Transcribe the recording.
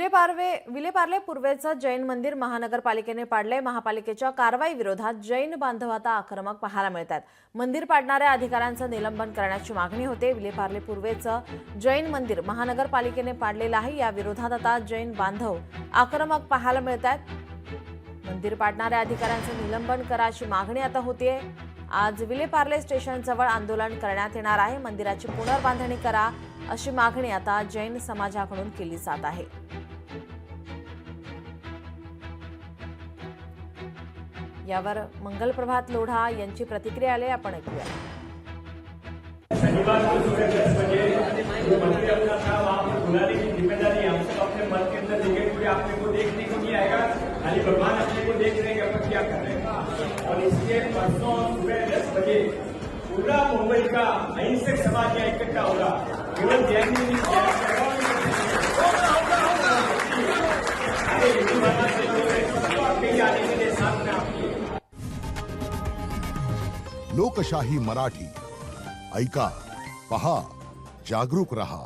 विलेपार्ले पूर्वेचं जैन मंदिर महानगरपालिकेने पाडले। महापालिकेच्या कारवाई विरोधात जैन बांधव आता आक्रमक पाहायला मिळतात। मंदिर पाडणाऱ्या अधिकाऱ्यांचं निलंबन करण्याची मागणी होते। विलेपार्ले पूर्वेचं जैन मंदिर महानगरपालिकेने पाडलेलं आहे। या विरोधात आता जैन बांधव आक्रमक पाहायला मिळतात। मंदिर पाडणाऱ्या अधिकाऱ्यांचं निलंबन करा अशी मागणी आता होतीये। आज विलेपार्ले स्टेशन जवळ आंदोलन करण्यात येणार आहे। मंदिराची पुनर्बांधणी करा अशी मागणी आता जैन समाजाकडून केली जात आहे। यावर मंगलप्रभात लोढा यांची प्रतिक्रिया आली, आपण ऐकूया। शनिवार को सुबह 10 बजे जो मंदिर अपना था वहाँ पर बुलाने की जिम्मेदारी हम सब अपने मन के अंदर लेंगे। कोई आपने को देखने को नहीं आएगा, खाली भगवान अपने को देख रहे हैं अपन क्या कर रहे हैं। और इसके परसों सुबह 10 बजे पूरा मुंबई का अहिंसक समाज यहाँ इकट्ठा होगा। केवल जैन ही नहीं, आने के लिए साथ में आपकी लोकशाही मराठी ऐका, पहा, जागरूक रहा।